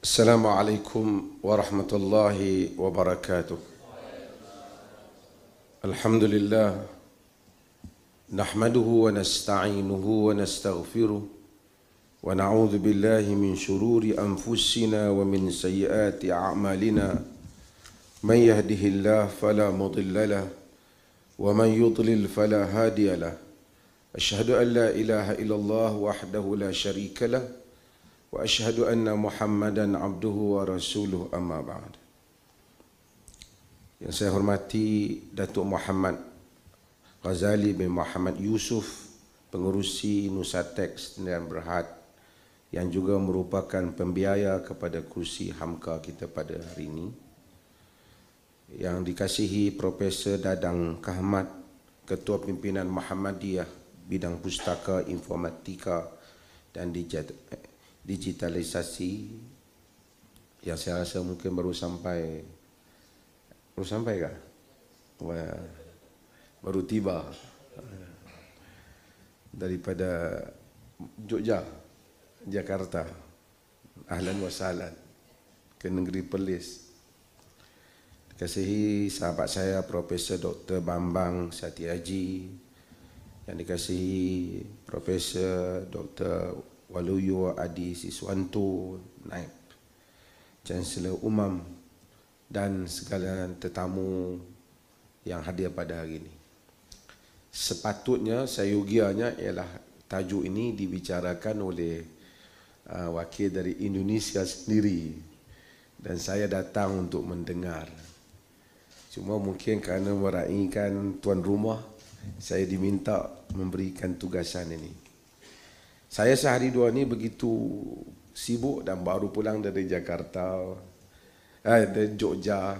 Assalamualaikum warahmatullahi wabarakatuh. Alhamdulillah nahmaduhu wa nasta'inuhu wa nastaghfiruh wa na'udzu billahi min shururi anfusina wa min sayyiati a'malina. Man yahdihillahu fala mudilla lahu wa man yudlil fala hadiya lahu. Asyhadu an la ilaha illallah wahdahu la syarika lahu wa asyhadu anna Muhammadan abduhu wa rasuluh, amma ba'd. Yang saya hormati Datuk Muhammad Ghazali bin Muhammad Yusuf, pengerusi Nusatek Sdn Berhad, yang juga merupakan pembiaya kepada kursi Hamka kita pada hari ini. Yang dikasihi Profesor Dadang Kahmat, Ketua Pimpinan Muhammadiyah Bidang Pustaka Informatika dan Digitalisasi, yang saya rasa mungkin baru sampai kah? Baru tiba daripada Jogja, Jakarta. Ahlan wa sahlan ke negeri Perlis. Dikasihi sahabat saya Profesor Dr. Bambang Satyaji, yang dikasihi Profesor Dr. Waluyo Adi Siswanto, Naib Chancellor Umam, dan segala tetamu yang hadir pada hari ini. Sepatutnya, seyogianya ialah tajuk ini dibicarakan oleh wakil dari Indonesia sendiri, dan saya datang untuk mendengar. Cuma mungkin kerana meraihkan tuan rumah, saya diminta memberikan tugasan ini. Saya sehari dua ni begitu sibuk dan baru pulang dari Jakarta, dari Jogja,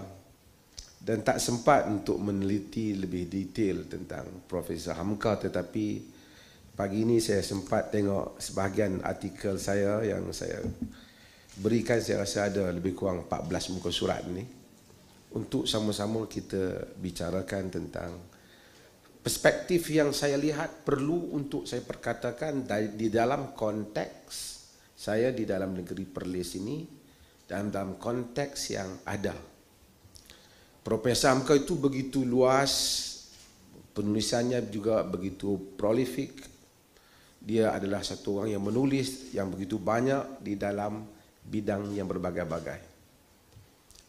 dan tak sempat untuk meneliti lebih detail tentang Profesor Hamka. Tetapi pagi ini saya sempat tengok sebahagian artikel saya yang saya berikan. Saya rasa ada lebih kurang 14 muka surat ni, untuk sama-sama kita bicarakan tentang perspektif yang saya lihat perlu untuk saya perkatakan di dalam konteks saya di dalam negeri Perlis ini, dan dalam konteks yang ada. Profesor Hamka itu begitu luas, penulisannya juga begitu prolific. Dia adalah satu orang yang menulis yang begitu banyak di dalam bidang yang berbagai-bagai.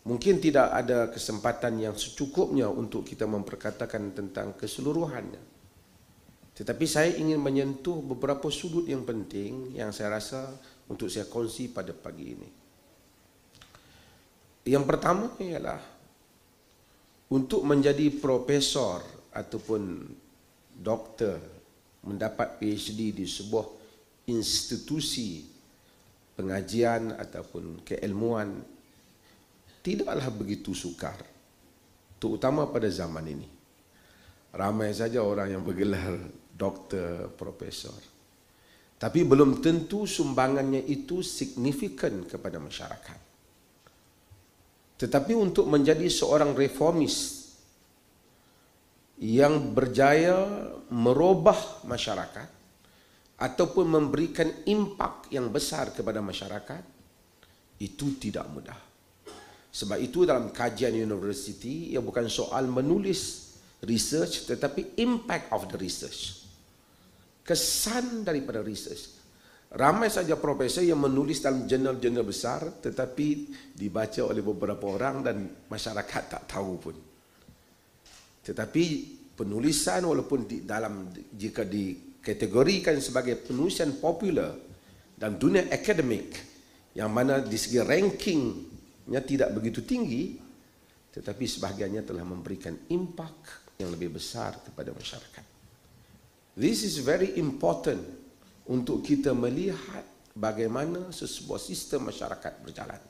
Mungkin tidak ada kesempatan yang secukupnya untuk kita memperkatakan tentang keseluruhannya. Tetapi saya ingin menyentuh beberapa sudut yang penting yang saya rasa untuk saya kongsi pada pagi ini. Yang pertama ialah untuk menjadi profesor ataupun doktor, mendapat PhD di sebuah institusi pengajian ataupun keilmuan, tidaklah begitu sukar, terutama pada zaman ini. Ramai saja orang yang bergelar doktor, profesor, tapi belum tentu sumbangannya itu signifikan kepada masyarakat. Tetapi untuk menjadi seorang reformis yang berjaya merubah masyarakat ataupun memberikan impak yang besar kepada masyarakat, itu tidak mudah. Sebab itu dalam kajian universiti, ia bukan soal menulis research, tetapi impact of the research, kesan daripada research. Ramai saja profesor yang menulis dalam jurnal-jurnal besar, tetapi dibaca oleh beberapa orang dan masyarakat tak tahu pun. Tetapi penulisan, walaupun jika dikategorikan sebagai penulisan popular dalam dunia akademik, yang mana di segi rankingnya tidak begitu tinggi, tetapi sebahagiannya telah memberikan impak yang lebih besar kepada masyarakat. This is very important untuk kita melihat bagaimana sebuah sistem masyarakat berjalan.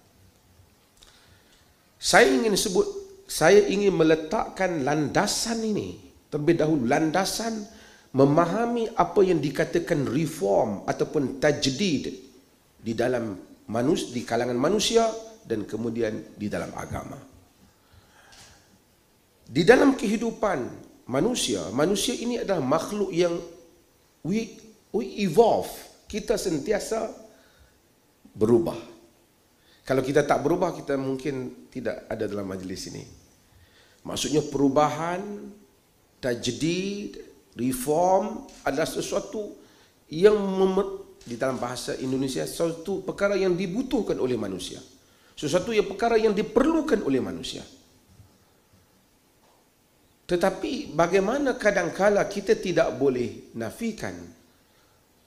Saya ingin meletakkan landasan ini terlebih dahulu, landasan memahami apa yang dikatakan reform ataupun tajdid di kalangan manusia dan kemudian di dalam agama. Di dalam kehidupan manusia ini adalah makhluk yang we evolve. Kita sentiasa berubah. Kalau kita tak berubah, kita mungkin tidak ada dalam majlis ini. Maksudnya perubahan, tajdid, reform adalah sesuatu yang di dalam bahasa Indonesia, sesuatu perkara yang dibutuhkan oleh manusia. Sesuatu yang perkara yang diperlukan oleh manusia. Tetapi bagaimana kadangkala kita tidak boleh nafikan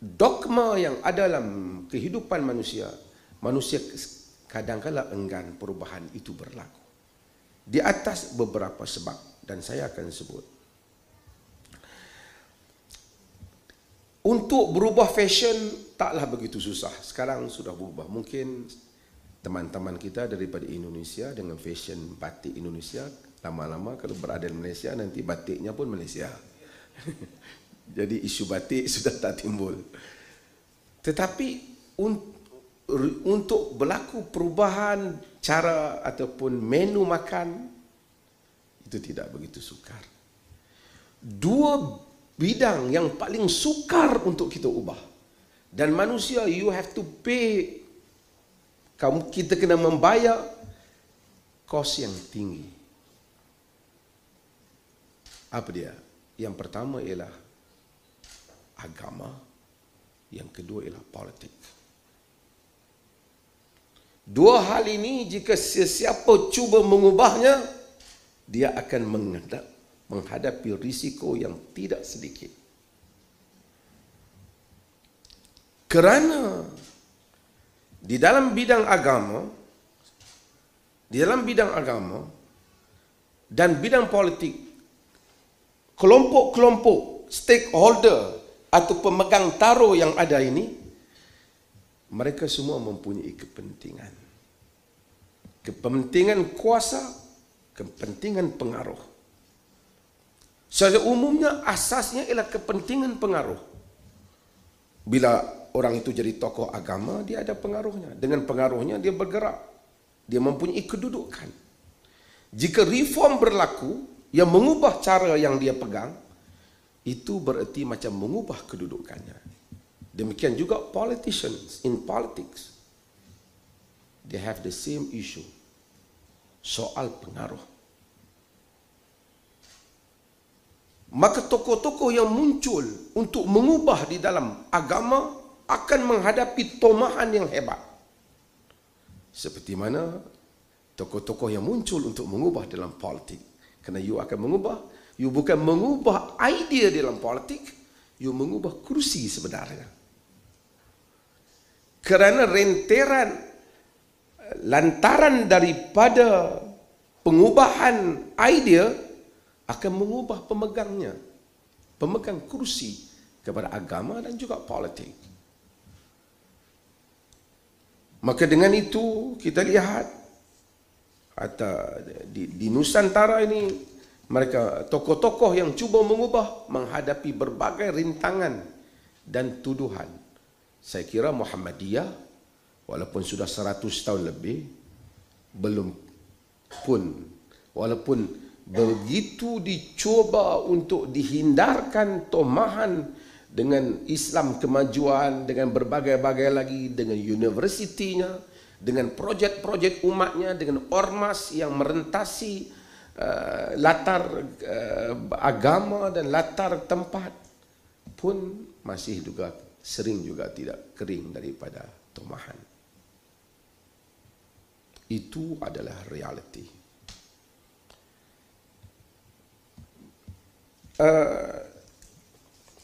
dogma yang ada dalam kehidupan manusia. Manusia kadangkala enggan perubahan itu berlaku. Di atas beberapa sebab, dan saya akan sebut. Untuk berubah fashion taklah begitu susah. Sekarang sudah berubah. Mungkin teman-teman kita daripada Indonesia dengan fashion batik Indonesia, lama-lama kalau berada di Malaysia, nanti batiknya pun Malaysia. Jadi isu batik sudah tak timbul. Tetapi untuk berlaku perubahan cara ataupun menu makan, itu tidak begitu sukar. Dua bidang yang paling sukar untuk kita ubah. Dan manusia, you have to pay, kita kena membayar kos yang tinggi. Apa dia? Yang pertama ialah agama, yang kedua ialah politik. Dua hal ini jika sesiapa cuba mengubahnya, dia akan menghadapi risiko yang tidak sedikit. Kerana di dalam bidang agama dan bidang politik, kelompok-kelompok stakeholder atau pemegang taruh yang ada ini, mereka semua mempunyai kepentingan. Kepentingan kuasa, kepentingan pengaruh. Secara umumnya asasnya ialah kepentingan pengaruh. Bila orang itu jadi tokoh agama, dia ada pengaruhnya. Dengan pengaruhnya dia bergerak. Dia mempunyai kedudukan. Jika reform berlaku yang mengubah cara yang dia pegang, itu bererti macam mengubah kedudukannya. Demikian juga politicians in politics. They have the same issue. Soal pengaruh. Maka tokoh-tokoh yang muncul untuk mengubah di dalam agama akan menghadapi tomahan yang hebat. Seperti mana tokoh-tokoh yang muncul untuk mengubah dalam politik. Kerana you akan mengubah, you bukan mengubah idea dalam politik, you mengubah kursi sebenarnya. Kerana lantaran daripada pengubahan idea akan mengubah pemegangnya, pemegang kursi kepada agama dan juga politik. Maka dengan itu kita lihat di Nusantara ini, mereka tokoh-tokoh yang cuba mengubah menghadapi berbagai rintangan dan tuduhan. Saya kira Muhammadiyah, walaupun sudah 100 tahun lebih, walaupun begitu dicuba untuk dihindarkan tomahan dengan Islam kemajuan, dengan berbagai-bagai lagi, dengan universitinya, dengan projek-projek umatnya, dengan ormas yang merentasi latar agama dan latar tempat, pun masih juga sering juga tidak kering daripada tomahan. Itu adalah realiti.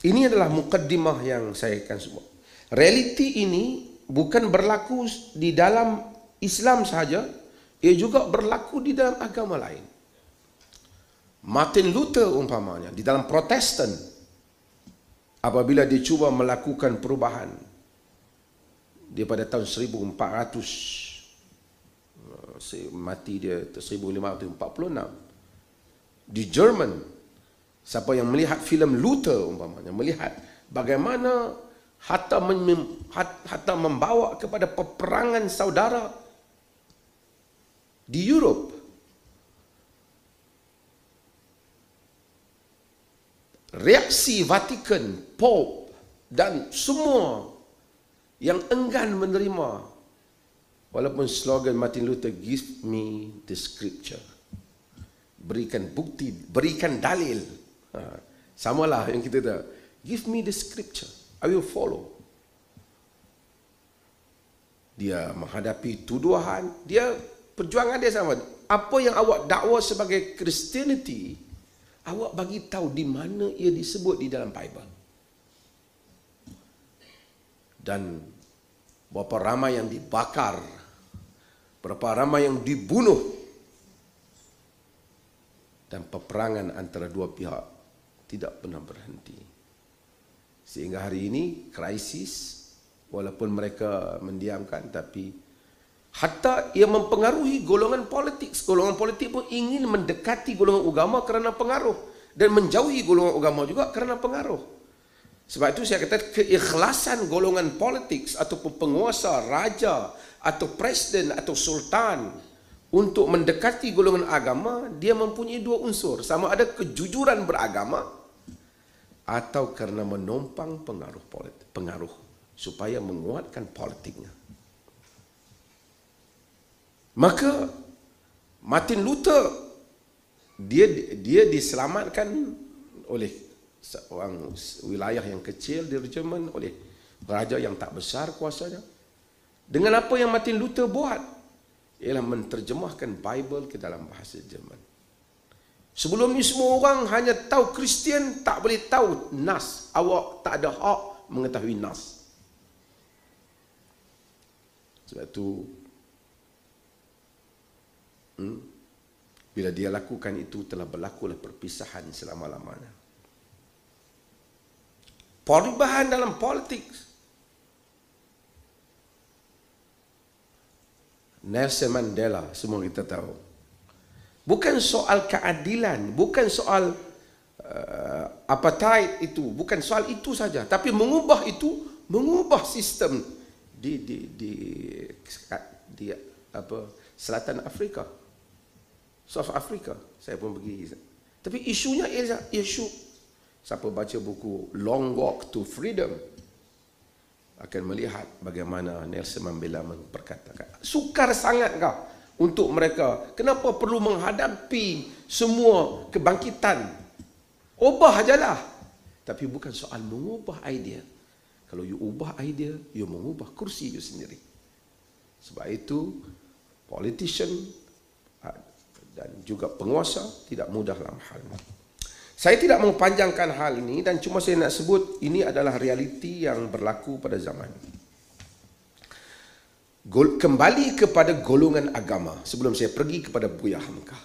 Ini adalah mukaddimah yang saya akan sebut. Realiti ini bukan berlaku di dalam Islam sahaja, ia juga berlaku di dalam agama lain. Martin Luther umpamanya, di dalam Protestan, apabila dia cuba melakukan perubahan, dia pada tahun 1400, mati dia 1546, di Jerman. Siapa yang melihat filem Luther umpamanya, melihat bagaimana hatta membawa kepada peperangan saudara di Europe. Reaksi Vatikan, Pope dan semua yang enggan menerima Walaupun slogan Martin Luther, give me the scripture. Berikan bukti, berikan dalil. Samalah yang kita tahu. Give me the scripture, I will follow. Dia menghadapi tuduhan, dia perjuangan dia sama. Apa yang awak dakwa sebagai Christianity, awak bagi tahu di mana ia disebut di dalam Bible. Dan berapa ramai yang dibakar, berapa ramai yang dibunuh, dan peperangan antara dua pihak tidak pernah berhenti. Sehingga hari ini krisis, walaupun mereka mendiamkan, tapi hatta ia mempengaruhi golongan politik. Golongan politik pun ingin mendekati golongan agama kerana pengaruh, dan menjauhi golongan agama juga kerana pengaruh. Sebab itu saya kata keikhlasan golongan politik ataupun penguasa, raja atau presiden atau sultan untuk mendekati golongan agama, dia mempunyai dua unsur. Sama ada kejujuran beragama atau kerana menumpang pengaruh supaya menguatkan politiknya. Maka Martin Luther dia diselamatkan oleh seorang wilayah yang kecil di Jerman, oleh raja yang tak besar kuasanya. Dengan apa yang Martin Luther buat, ialah menterjemahkan Bible ke dalam bahasa Jerman. Sebelum ni semua orang hanya tahu Kristian, tak boleh tahu nas. Awak tak ada hak mengetahui nas. Sebab itu bila dia lakukan itu, telah berlakulah perpisahan selama-lamanya. Perubahan dalam politik. Nelson Mandela, semua kita tahu. Bukan soal keadilan, bukan soal apartheid itu, bukan soal itu saja, tapi mengubah itu, mengubah sistem di Selatan Afrika, South Africa. Saya pun pergi. Tapi isunya ialah isu, siapa baca buku Long Walk to Freedom akan melihat bagaimana Nelson Mandela memperkatakan, sukar sangat kau untuk mereka, kenapa perlu menghadapi semua kebangkitan, ubah ajalah. Tapi bukan soal mengubah idea. Kalau you ubah idea, you mengubah kursi you sendiri. Sebab itu politician dan juga penguasa tidak mudah dalam hal ini. Saya tidak mempanjangkan hal ini, dan cuma saya nak sebut ini adalah realiti yang berlaku pada zaman. Kembali kepada golongan agama, sebelum saya pergi kepada Buya Hamka.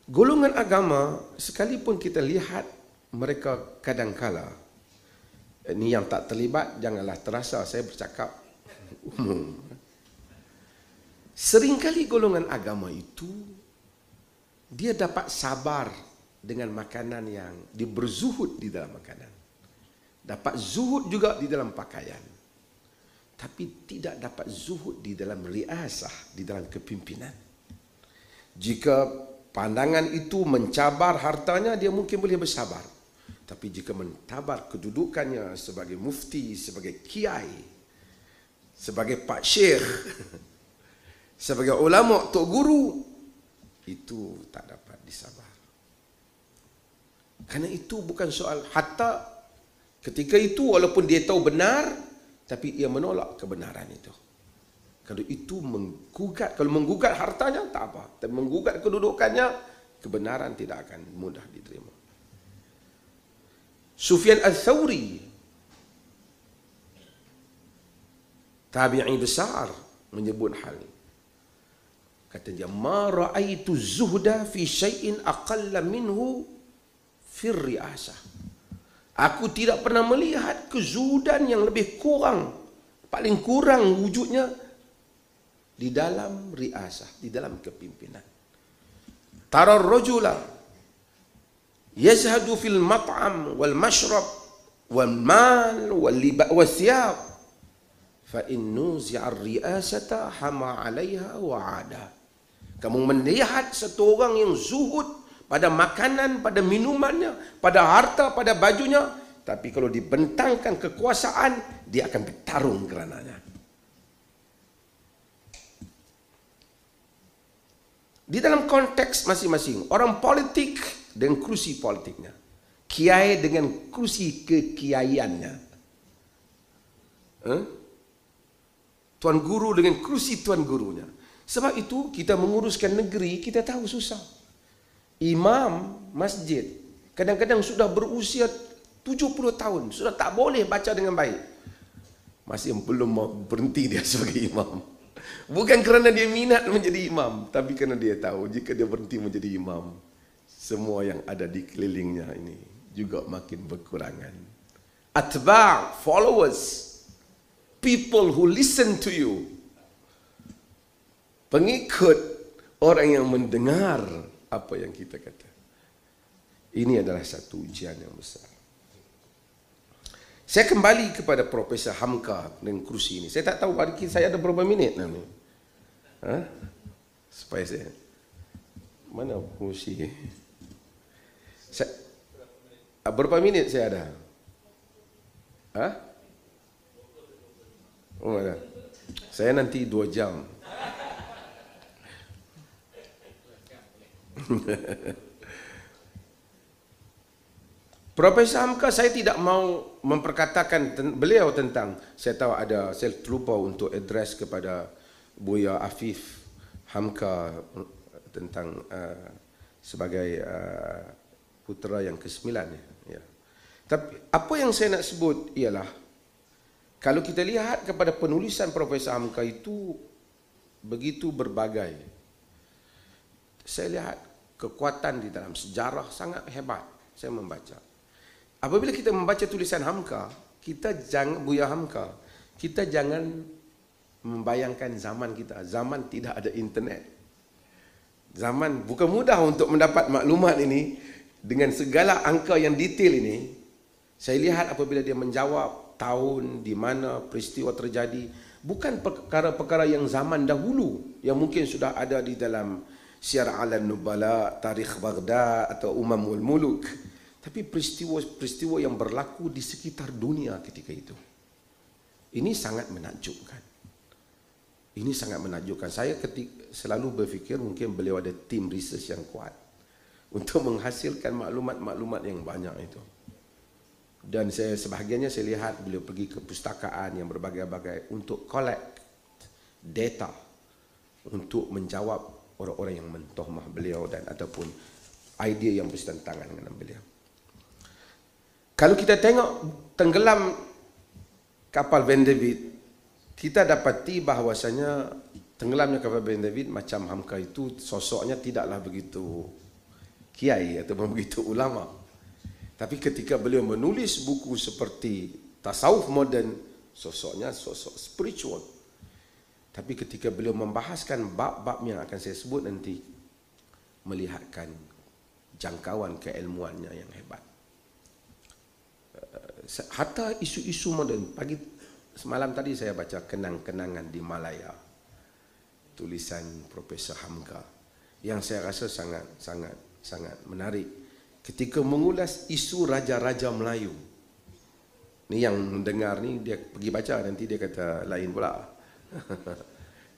Golongan agama, sekalipun kita lihat mereka kadangkala, ini yang tak terlibat, janganlah terasa saya bercakap umum. Seringkali golongan agama itu, dia dapat sabar dengan makanan yang dia berzuhud di dalam makanan. Dapat zuhud juga di dalam pakaian. Tapi tidak dapat zuhud di dalam riasah, di dalam kepimpinan. Jika pandangan itu mencabar hartanya, dia mungkin boleh bersabar. Tapi jika mencabar kedudukannya sebagai mufti, sebagai kiai, sebagai pak syekh, sebagai ulama, tok guru, itu tak dapat disabar. Karena itu bukan soal, hatta ketika itu walaupun dia tahu benar, tapi ia menolak kebenaran itu. Kalau itu menggugat, kalau menggugat hartanya tak apa, tapi menggugat kedudukannya, kebenaran tidak akan mudah diterima. Sufyan Ats-Tsauri, tabi'i besar, menyebut hal ini. Kata dia, ma ra'aitu zuhda fi syai'in aqalla minhu fir riasah. Aku tidak pernah melihat kezuhudan yang lebih kurang, paling kurang wujudnya di dalam riasah, di dalam kepimpinan. Tara rajula yazhadu fil mat'am wal mashrab wal mal wal liba wal thiyab fa in nuzi'a ar-riasata hama 'alayha wa 'ada. Kamu melihat satu orang yang zuhud pada makanan, pada minumannya, pada harta, pada bajunya, tapi kalau dibentangkan kekuasaan, dia akan bertarung kerananya. Di dalam konteks masing-masing, orang politik dengan kerusi politiknya, kiai dengan kerusi kekiaiannya, tuan guru dengan kerusi tuan gurunya. Sebab itu kita menguruskan negeri, kita tahu susah. Imam masjid kadang-kadang sudah berusia 70 tahun, sudah tak boleh baca dengan baik. Masih belum mau berhenti dia sebagai imam. Bukan kerana dia minat menjadi imam, tapi kerana dia tahu jika dia berhenti menjadi imam, semua yang ada di kelilingnya ini juga makin berkurangan. Atba', followers, people who listen to you, pengikut, orang yang mendengar apa yang kita kata. Ini adalah satu ujian yang besar. Saya kembali kepada Profesor Hamka dengan kerusi ini. Saya tak tahu hari ini saya ada berapa minit ni. Supaya saya, mana kerusi? Berapa minit saya ada? Oh, ada. Saya nanti 2 jam. Profesor Hamka, saya tidak mau memperkatakan beliau tentang, saya tahu ada, saya terlupa untuk address kepada Buya Afif Hamka tentang sebagai putera yang ke-9 ya. Tapi apa yang saya nak sebut ialah, kalau kita lihat kepada penulisan Profesor Hamka itu begitu berbagai. Saya lihat kekuatan di dalam sejarah sangat hebat. Saya membaca. Apabila kita membaca tulisan Hamka, kita jangan, Buya Hamka, kita jangan membayangkan zaman kita. Zaman tidak ada internet. Zaman bukan mudah untuk mendapat maklumat ini dengan segala angka yang detail ini. Saya lihat apabila dia menjawab tahun, di mana peristiwa terjadi, bukan perkara-perkara yang zaman dahulu yang mungkin sudah ada di dalam Syiar A'lam Nubala, Tarikh Baghdad atau Umamul Muluk, tapi peristiwa-peristiwa yang berlaku di sekitar dunia ketika itu. Ini sangat menakjubkan. Ini sangat menakjubkan. Saya selalu berfikir mungkin beliau ada tim research yang kuat untuk menghasilkan maklumat-maklumat yang banyak itu. Dan sebahagiannya saya lihat beliau pergi ke pustakaan yang berbagai-bagai untuk collect data untuk menjawab orang-orang yang mentohmah beliau dan ataupun idea yang bertentangan dengan beliau. Kalau kita tengok tenggelam kapal Ben David, kita dapati bahawasanya tenggelamnya kapal Ben David macam Hamka itu sosoknya tidaklah begitu kiai ataupun begitu ulama. Tapi ketika beliau menulis buku seperti Tasawuf Moden, sosoknya sosok spiritual. Tapi ketika beliau membahaskan bab-bab yang akan saya sebut nanti, melihatkan jangkauan keilmuannya yang hebat. Hatta isu-isu moden. Semalam tadi saya baca Kenang-kenangan di Malaya, tulisan Profesor Hamka, yang saya rasa sangat menarik ketika mengulas isu raja-raja Melayu. Ni yang mendengar ni dia pergi baca, nanti dia kata lain pula.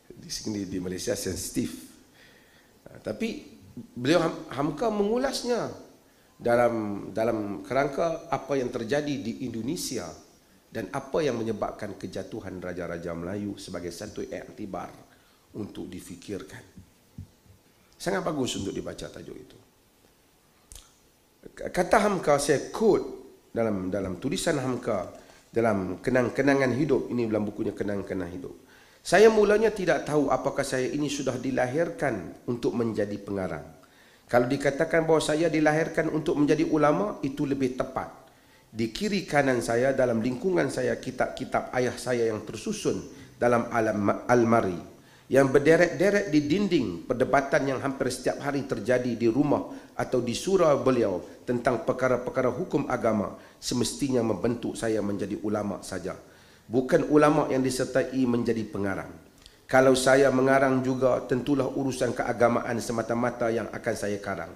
Di sini di Malaysia sensitif. Tapi beliau Hamka mengulasnya dalam kerangka apa yang terjadi di Indonesia dan apa yang menyebabkan kejatuhan raja-raja Melayu sebagai satu iktibar untuk difikirkan. Sangat bagus untuk dibaca tajuk itu. Kata Hamka, saya quote dalam tulisan Hamka dalam Kenang-kenangan Hidup, ini dalam bukunya Kenang-kenangan Hidup. Saya mulanya tidak tahu apakah saya ini sudah dilahirkan untuk menjadi pengarang. Kalau dikatakan bahawa saya dilahirkan untuk menjadi ulama, itu lebih tepat. Di kiri kanan saya, dalam lingkungan saya, kitab-kitab ayah saya yang tersusun dalam almari, yang berderet-deret di dinding, perdebatan yang hampir setiap hari terjadi di rumah atau di surau beliau tentang perkara-perkara hukum agama, semestinya membentuk saya menjadi ulama saja. Bukan ulama yang disertai menjadi pengarang. Kalau saya mengarang juga, tentulah urusan keagamaan semata-mata yang akan saya karang.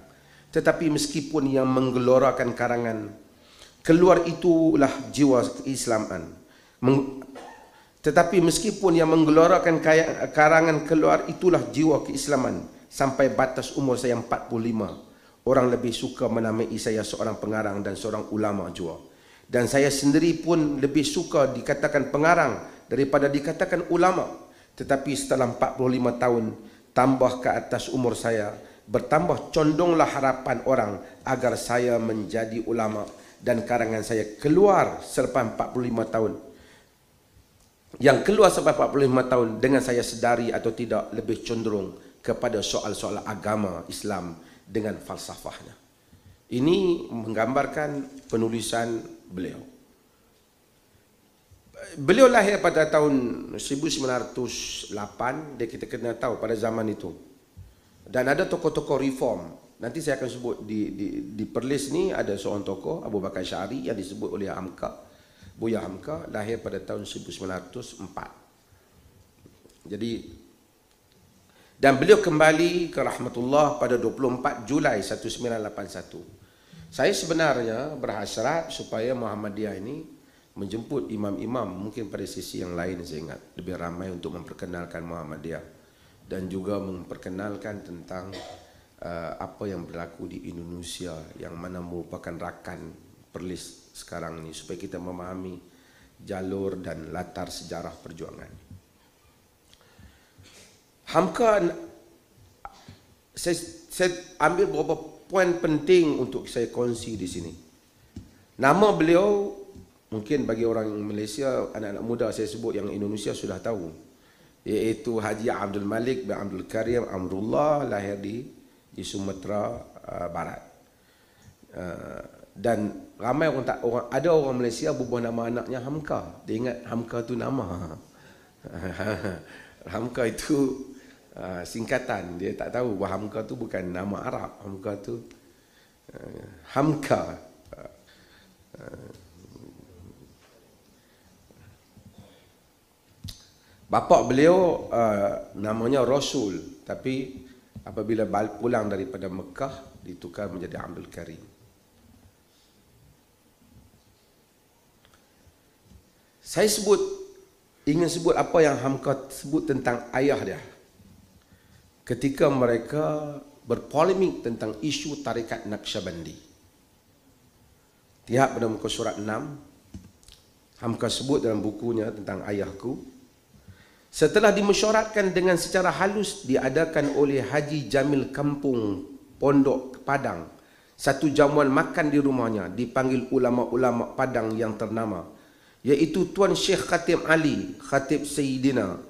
Tetapi meskipun yang menggelorakan karangan, keluar itulah jiwa keislaman. Tetapi meskipun yang menggelorakan karangan, keluar itulah jiwa keislaman. sampai batas umur saya 45, orang lebih suka menamai saya seorang pengarang dan seorang ulama juga. Dan saya sendiri pun lebih suka dikatakan pengarang daripada dikatakan ulama. Tetapi setelah 45 tahun, tambah ke atas umur saya, bertambah condonglah harapan orang agar saya menjadi ulama. Dan karangan saya keluar selepas 45 tahun. Yang keluar sampai 45 tahun dengan saya sedari atau tidak lebih cenderung kepada soal-soal agama Islam dengan falsafahnya. Ini menggambarkan penulisan beliau. Beliau lahir pada tahun 1908, dia kita kena tahu pada zaman itu. Dan ada tokoh-tokoh reform. Nanti saya akan sebut di Perlis ni ada seorang tokoh, Abu Bakar Syari, yang disebut oleh Hamka. Buya Hamka lahir pada tahun 1904. Jadi, dan beliau kembali ke rahmatullah pada 24 Julai 1981. Saya sebenarnya berhasrat supaya Muhammadiyah ini menjemput imam-imam, mungkin pada sisi yang lain saya ingat, lebih ramai untuk memperkenalkan Muhammadiyah dan juga memperkenalkan tentang apa yang berlaku di Indonesia yang mana merupakan rakan Perlis sekarang ini, supaya kita memahami jalur dan latar sejarah perjuangan. Hamka, saya ambil beberapa poin penting untuk saya kongsi di sini. Nama beliau mungkin bagi orang Malaysia, anak-anak muda saya sebut, yang Indonesia sudah tahu, iaitu Haji Abdul Malik bin Abdul Karim Amrullah, lahir di Sumatera Barat. Dan ramai ada orang Malaysia berubah nama anaknya Hamka. Dia ingat Hamka tu nama. Hamka itu singkatan. Dia tak tahu bahawa Hamka tu bukan nama Arab. Hamka tu Hamka. Bapa beliau namanya Rasul, tapi apabila pulang daripada Mekah ditukar menjadi Abdul Karim. Saya ingin sebut apa yang Hamka sebut tentang ayah dia ketika mereka berpolemik tentang isu tarikat Naqsyabandi. Lihat pada muka surat 6, Hamka sebut dalam bukunya tentang ayahku. Setelah dimesyuaratkan dengan secara halus, diadakan oleh Haji Jamil Kampung Pondok Padang satu jamuan makan di rumahnya, dipanggil ulama-ulama Padang yang ternama, iaitu Tuan Syekh Khatib Ali, Khatib Sayyidina,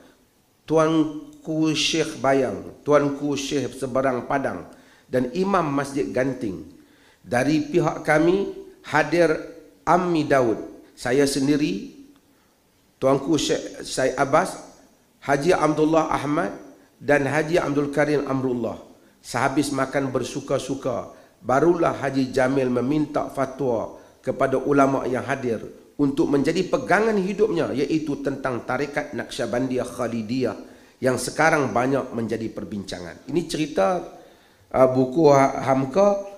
Tuanku Syekh Bayang, Tuanku Syekh Seberang Padang, dan Imam Masjid Ganting. Dari pihak kami hadir Ammi Daud, saya sendiri, Tuanku Syekh Syed Abbas, Haji Abdullah Ahmad, dan Haji Abdul Karim Amrullah. Sehabis makan bersuka-suka, barulah Haji Jamil meminta fatwa kepada ulama yang hadir untuk menjadi pegangan hidupnya, iaitu tentang tarikat Naqsyabandiyah Khalidiyah yang sekarang banyak menjadi perbincangan. Ini cerita buku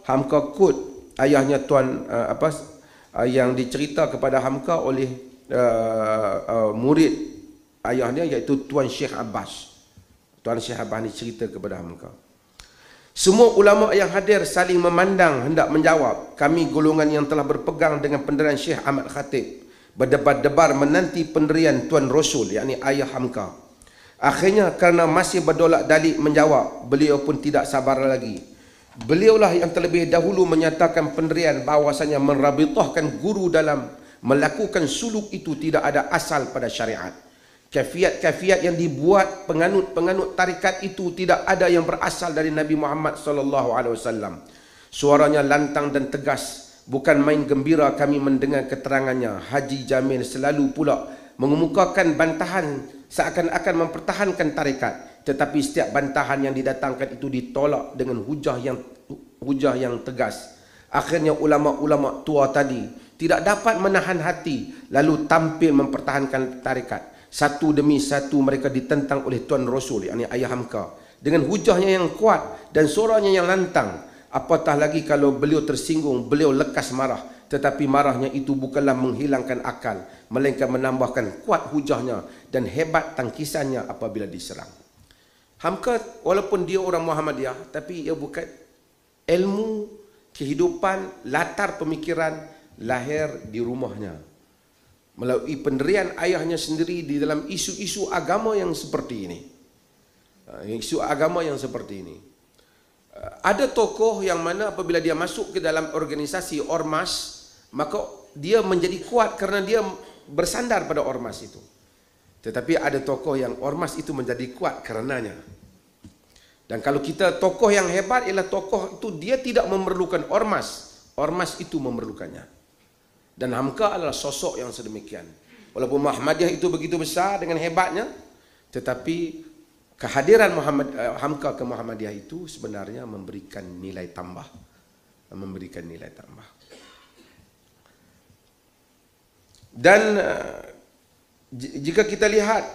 Hamka Kut, ayahnya Tuan yang dicerita kepada Hamka oleh murid ayahnya, iaitu Tuan Syekh Abbas. Tuan Syekh Abbas ini cerita kepada Hamka. Semua ulama yang hadir saling memandang hendak menjawab. Kami golongan yang telah berpegang dengan pendirian Syekh Ahmad Khatib berdebar-debar menanti pendirian Tuan Rasul, yakni ayah Hamka. Akhirnya kerana masih berdolak dalik menjawab, beliau pun tidak sabar lagi. Beliaulah yang terlebih dahulu menyatakan pendirian bahawasanya merabitahkan guru dalam melakukan suluk itu tidak ada asal pada syariat. Kafiat-kafiat yang dibuat penganut-penganut tarikat itu tidak ada yang berasal dari Nabi Muhammad SAW. Suaranya lantang dan tegas, bukan main gembira kami mendengar keterangannya. Haji Jamil selalu pula mengemukakan bantahan seakan-akan mempertahankan tarikat, tetapi setiap bantahan yang didatangkan itu ditolak dengan hujah yang tegas. Akhirnya ulama-ulama tua tadi tidak dapat menahan hati, lalu tampil mempertahankan tarikat. Satu demi satu mereka ditentang oleh Tuan Rasul, yakni ayah Hamka, dengan hujahnya yang kuat dan suaranya yang lantang. Apatah lagi kalau beliau tersinggung, beliau lekas marah. Tetapi marahnya itu bukanlah menghilangkan akal, melainkan menambahkan kuat hujahnya dan hebat tangkisannya apabila diserang. Hamka walaupun dia orang Muhammadiyah, tapi ia bukan ilmu kehidupan, latar pemikiran lahir di rumahnya melalui pendirian ayahnya sendiri di dalam isu-isu agama yang seperti ini. Isu agama yang seperti ini. Ada tokoh yang mana apabila dia masuk ke dalam organisasi ormas, maka dia menjadi kuat kerana dia bersandar pada ormas itu. Tetapi ada tokoh yang ormas itu menjadi kuat karenanya. Dan kalau kita tokoh yang hebat ialah tokoh itu dia tidak memerlukan ormas, ormas itu memerlukannya. Dan Hamka adalah sosok yang sedemikian. Walaupun Muhammadiyah itu begitu besar dengan hebatnya, tetapi kehadiran Hamka ke Muhammadiyah itu sebenarnya memberikan nilai tambah. Memberikan nilai tambah. Dan jika kita lihat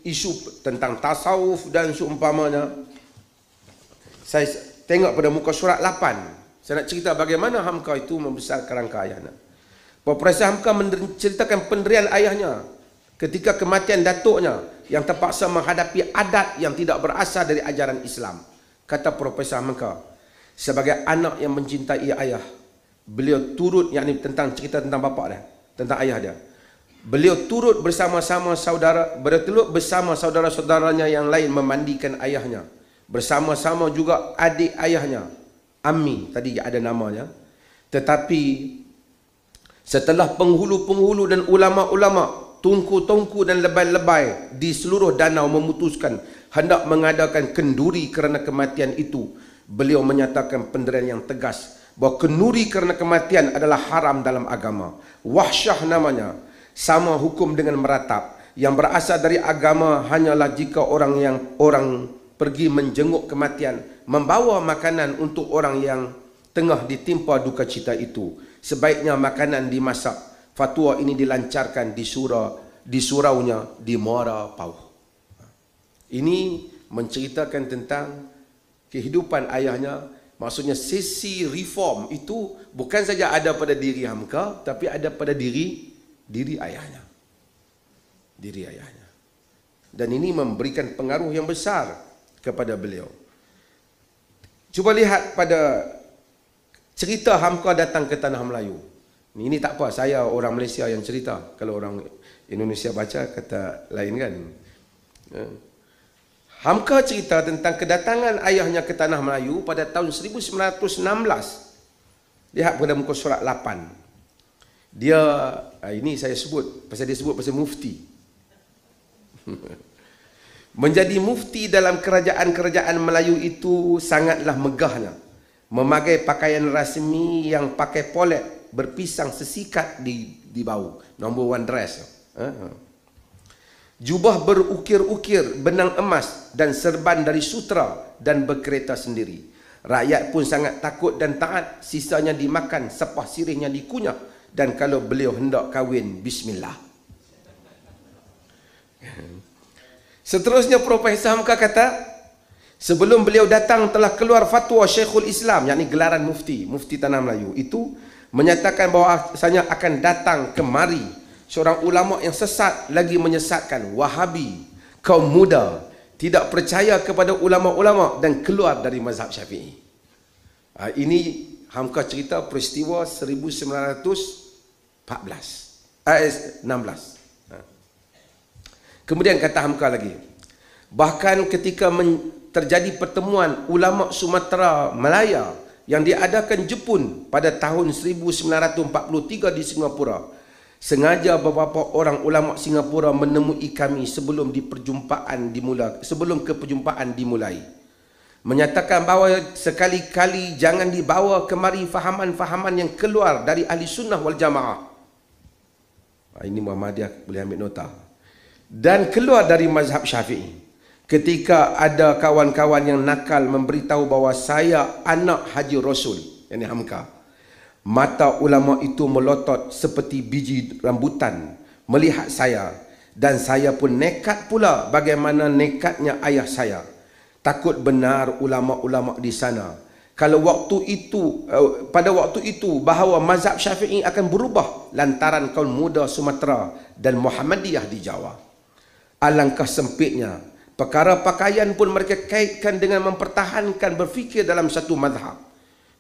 isu tentang tasawuf dan seumpamanya, saya tengok pada muka surat 8. Saya nak cerita bagaimana Hamka itu membesarkan kerangka ayahnya. Profesor Hamka menceritakan pendirian ayahnya ketika kematian datuknya yang terpaksa menghadapi adat yang tidak berasal dari ajaran Islam. Kata Profesor Hamka, sebagai anak yang mencintai ayah, beliau turut, yakni tentang cerita tentang bapa dia, tentang ayah dia. Beliau turut bersama-sama saudara-saudaranya yang lain memandikan ayahnya. Bersama-sama juga adik ayahnya, Ammi, tadi ada namanya. Tetapi setelah penghulu-penghulu dan ulama-ulama, tungku-tungku dan lebay-lebay di seluruh danau memutuskan hendak mengadakan kenduri kerana kematian itu, beliau menyatakan pendirian yang tegas bahawa kenduri kerana kematian adalah haram dalam agama. Wahsyah namanya, sama hukum dengan meratap. Yang berasal dari agama hanyalah jika orang pergi menjenguk kematian, membawa makanan untuk orang yang tengah ditimpa duka cita itu. Sebaiknya makanan dimasak. Fatwa ini dilancarkan di suraunya di Muara Pauh. Ini menceritakan tentang kehidupan ayahnya. Maksudnya sisi reform itu bukan saja ada pada diri Hamka, tapi ada pada diri ayahnya. Diri ayahnya. Dan ini memberikan pengaruh yang besar kepada beliau. Cuba lihat pada cerita Hamka datang ke Tanah Melayu. Ini tak apa, saya orang Malaysia yang cerita. Kalau orang Indonesia baca kata lain kan. Hamka cerita tentang kedatangan ayahnya ke Tanah Melayu pada tahun 1916. Lihat pada muka surat 8. Dia, ini saya sebut, pasal dia sebut pasal mufti. Menjadi mufti dalam kerajaan-kerajaan Melayu itu sangatlah megahnya. Memakai pakaian rasmi yang pakai polet, berpisang sesikat di bau. Number one dress. Jubah berukir-ukir benang emas dan serban dari sutra dan berkereta sendiri. Rakyat pun sangat takut dan taat. Sisanya dimakan, sepah sirihnya dikunyah. Dan kalau beliau hendak kahwin, bismillah. Seterusnya Profesor Hamka kata, sebelum beliau datang telah keluar fatwa Syekhul Islam, yakni gelaran mufti Tanah Melayu itu menyatakan bahawa bahawasanya akan datang kemari seorang ulama yang sesat lagi menyesatkan, Wahabi, kaum muda tidak percaya kepada ulama-ulama dan keluar dari mazhab Syafi'i. Ini Hamka cerita peristiwa 1916. Kemudian kata Hamka lagi, bahkan ketika terjadi pertemuan ulama Sumatera Malaya yang diadakan Jepun pada tahun 1943 di Singapura, sengaja beberapa orang ulama Singapura menemui kami sebelum perjumpaan dimulai, menyatakan bahawa sekali-kali jangan dibawa kemari fahaman-fahaman yang keluar dari ahli sunnah wal jamaah. Ini Muhammadiyah boleh ambil nota. Dan keluar dari mazhab Syafi'i. Ketika ada kawan-kawan yang nakal memberitahu bahawa saya anak Haji Rasul, yang Hamka, mata ulama itu melotot seperti biji rambutan melihat saya, dan saya pun nekat pula bagaimana nekatnya ayah saya. Takut benar ulama-ulama di sana. Kalau pada waktu itu bahawa mazhab Syafi'i akan berubah lantaran kaum muda Sumatera dan Muhammadiyah di Jawa. Alangkah sempitnya Perkara pakaian pun mereka kaitkan dengan mempertahankan berfikir dalam satu mazhab.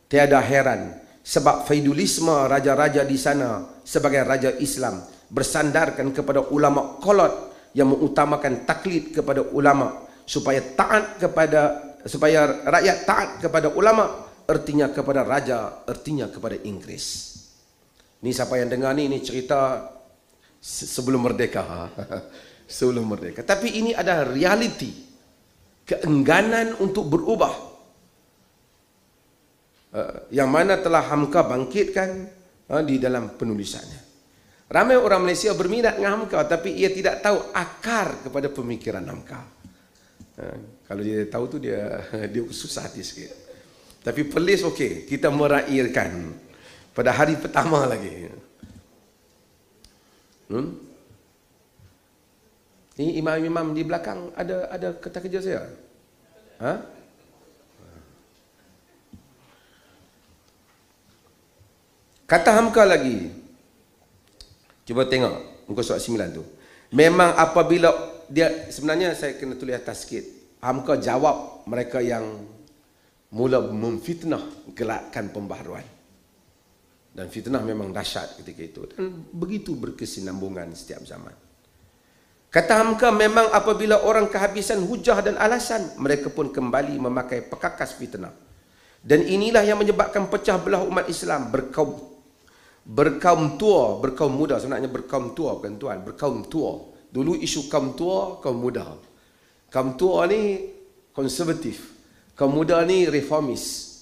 Tiada heran sebab faidulisme raja-raja di sana sebagai raja Islam bersandarkan kepada ulama kolot yang mengutamakan taklid kepada ulama supaya rakyat taat kepada ulama, ertinya kepada raja, ertinya kepada Inggeris. Ni siapa yang dengar ni cerita sebelum merdeka. Sebelum merdeka. Tapi ini adalah realiti, keengganan untuk berubah, yang mana telah Hamka bangkitkan di dalam penulisannya. Ramai orang Malaysia berminat dengan Hamka, tapi ia tidak tahu akar kepada pemikiran Hamka. Kalau dia tahu tu dia susah hati sikit. Tapi pelis okey, kita meraihkan pada hari pertama lagi. Ini imam-imam di belakang ada kertas kerja saya. Kata Hamka lagi. Cuba tengok muka surat 9 tu. Memang apabila dia, sebenarnya saya kena tulis atas sikit. Hamka jawab mereka yang mula memfitnah gerakan pembaharuan. Dan fitnah memang dahsyat ketika itu. Dan begitu berkesinambungan setiap zaman. Kata Hamka, memang apabila orang kehabisan hujah dan alasan, mereka pun kembali memakai pekakas fitnah. Dan inilah yang menyebabkan pecah belah umat Islam berkaum tua, berkaum muda. Sebenarnya berkaum tua bukan tuan, berkaum tua. Dulu isu kaum tua, kaum muda. Kaum tua ni konservatif, kaum muda ni reformis.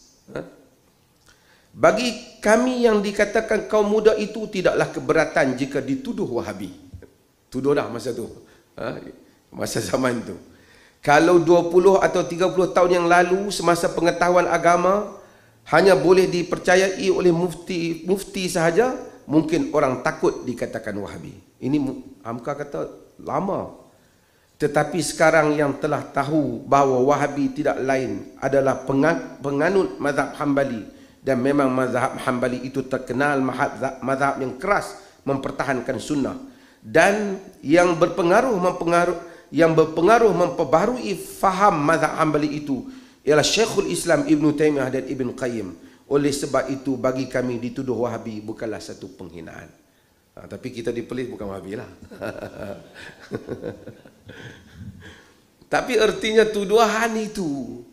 Bagi kami yang dikatakan kaum muda itu tidaklah keberatan jika dituduh Wahabi. Tuduh dah masa tu, masa zaman tu. Kalau 20 atau 30 tahun yang lalu, semasa pengetahuan agama hanya boleh dipercayai oleh mufti sahaja, mungkin orang takut dikatakan Wahabi. Ini Hamka kata lama. Tetapi sekarang yang telah tahu bahawa Wahabi tidak lain adalah penganut mazhab Hambali, dan memang mazhab Hambali itu terkenal mazhab yang keras mempertahankan sunnah, dan yang berpengaruh memperbaharui faham mazhab Hambali itu ialah Syekhul Islam Ibn Taymiyah dan Ibn Qayyim. Oleh sebab itu bagi kami dituduh Wahabi bukanlah satu penghinaan. Tapi kita dipelis bukan Wahabi lah. Tapi artinya tuduhan itu,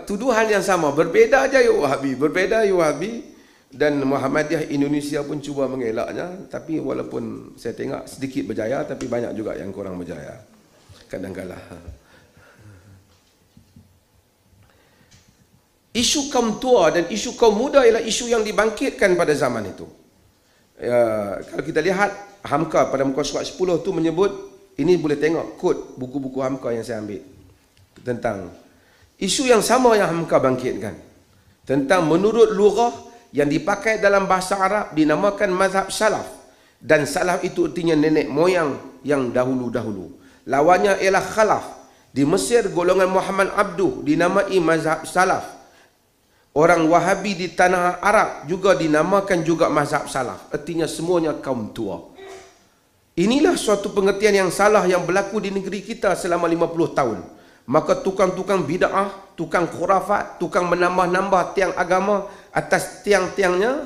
tuduhan yang sama, berbeza aja ya Wahabi, berbeza ya Wahabi. Dan Muhammadiyah Indonesia pun cuba mengelaknya, tapi walaupun saya tengok sedikit berjaya, tapi banyak juga yang kurang berjaya kadang-kadang. Isu kaum tua dan isu kaum muda ialah isu yang dibangkitkan pada zaman itu. Kalau kita lihat Hamka pada muka surat 10 tu menyebut, ini boleh tengok kod buku-buku Hamka yang saya ambil tentang isu yang sama yang Hamka bangkitkan, tentang menurut lughah yang dipakai dalam bahasa Arab dinamakan mazhab salaf, dan salaf itu artinya nenek moyang yang dahulu-dahulu. Lawannya ialah khalaf. Di Mesir golongan Muhammad Abduh dinamai mazhab salaf. Orang Wahabi di tanah Arab juga dinamakan juga mazhab salaf, artinya semuanya kaum tua. Inilah suatu pengertian yang salah yang berlaku di negeri kita selama 50 tahun. Maka tukang-tukang bid'ah, tukang khurafat, tukang menambah-nambah tiang agama atas tiangnya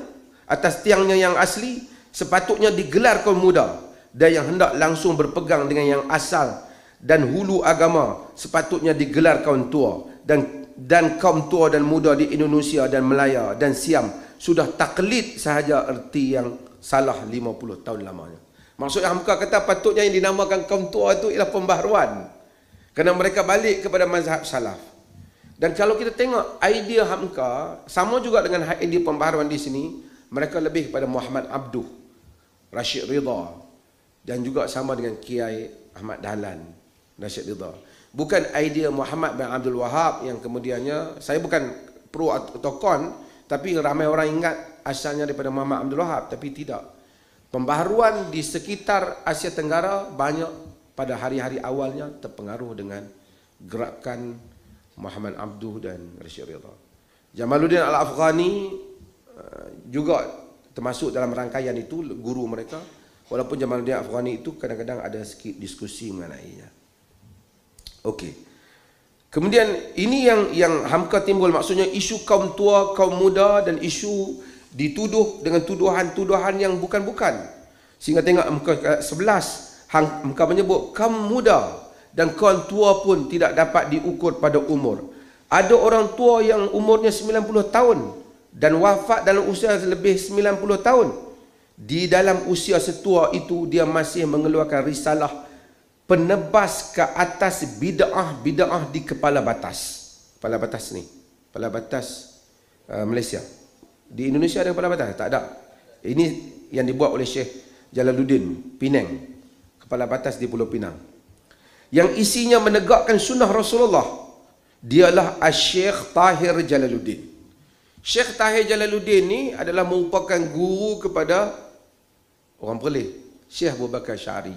yang asli, sepatutnya digelar kaum muda, dan yang hendak langsung berpegang dengan yang asal dan hulu agama sepatutnya digelar kaum tua. Dan kaum tua dan muda di Indonesia dan Melaya dan Siam sudah taklid sahaja erti yang salah 50 tahun lamanya. Maksudnya Hamka kata patutnya yang dinamakan kaum tua itu ialah pembaharuan, kerana mereka balik kepada mazhab salaf. Dan kalau kita tengok idea Hamka sama juga dengan idea pembaharuan di sini, mereka lebih kepada Muhammad Abduh, Rashid Ridha, dan juga sama dengan Kiai Ahmad Dahlan, Rashid Ridha. Bukan idea Muhammad bin Abdul Wahab yang kemudiannya, saya bukan pro atau kon, tapi ramai orang ingat asalnya daripada Muhammad Abdul Wahab, tapi tidak. Pembaharuan di sekitar Asia Tenggara banyak pada hari-hari awalnya terpengaruh dengan gerakan Muhammad Abduh dan Rashid Ridha. Jamaluddin Al-Afghani juga termasuk dalam rangkaian itu, guru mereka. Walaupun Jamaluddin Al-Afghani itu kadang-kadang ada sedikit diskusi mengenainya. Okey. Kemudian ini yang hamka timbul, maksudnya isu kaum tua, kaum muda, dan isu dituduh dengan tuduhan-tuduhan yang bukan-bukan. Sehingga tengok muka 11, hamka menyebut kaum muda dan kaum tua pun tidak dapat diukur pada umur. Ada orang tua yang umurnya 90 tahun dan wafat dalam usia lebih 90 tahun. Di dalam usia setua itu dia masih mengeluarkan risalah penebas ke atas bid'ah di Kepala Batas. Kepala Batas ni, Kepala Batas Malaysia. Di Indonesia ada Kepala Batas? Tak ada. Ini yang dibuat oleh Syekh Jalaluddin Penang, Kepala Batas di Pulau Pinang, yang isinya menegakkan sunnah Rasulullah. Dialah Syekh Tahir Jalaluddin. Syekh Tahir Jalaluddin ni adalah merupakan guru kepada orang Perlis, Syekh Abu Bakar Syari,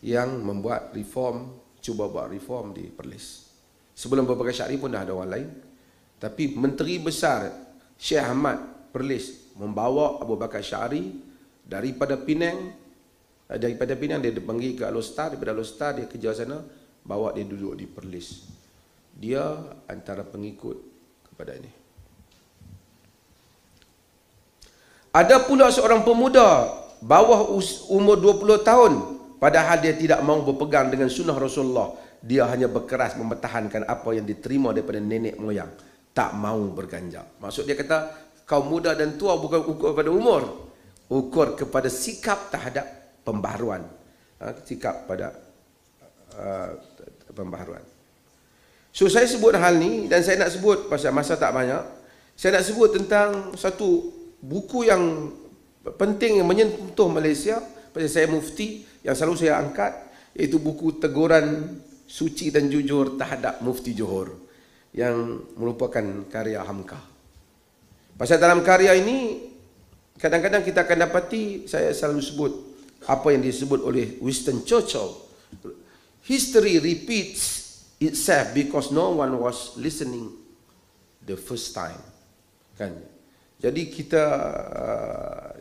yang membuat reform, cuba buat reform di Perlis. Sebelum Abu Bakar Syari pun dah ada orang lain. Tapi Menteri Besar Syekh Ahmad Perlis membawa Abu Bakar Syari daripada Penang. Daripada Penang dia dipanggil ke Al-Ustaz, daripada Al-Ustaz dia kerja sana, bawa dia duduk di Perlis. Dia antara pengikut kepada ini. Ada pula seorang pemuda bawah umur 20 tahun, padahal dia tidak mahu berpegang dengan sunnah Rasulullah. Dia hanya berkeras mempertahankan apa yang diterima daripada nenek moyang. Tak mahu berganjak. Maksud dia kata, kaum muda dan tua bukan ukur pada umur. Ukur kepada sikap terhadap pembaharuan. Sikap pada pembaharuan. So saya sebut hal ni, dan saya nak sebut, pasal masa tak banyak, saya nak sebut tentang satu buku yang penting yang menyentuh Malaysia. Pasal saya mufti, yang selalu saya angkat, iaitu buku Teguran Suci dan Jujur terhadap Mufti Johor, yang merupakan karya Hamka. Pasal dalam karya ini, kadang-kadang kita akan dapati, saya selalu sebut apa yang disebut oleh Winston Churchill, history repeats itself because no one was listening the first time. Kan? Jadi kita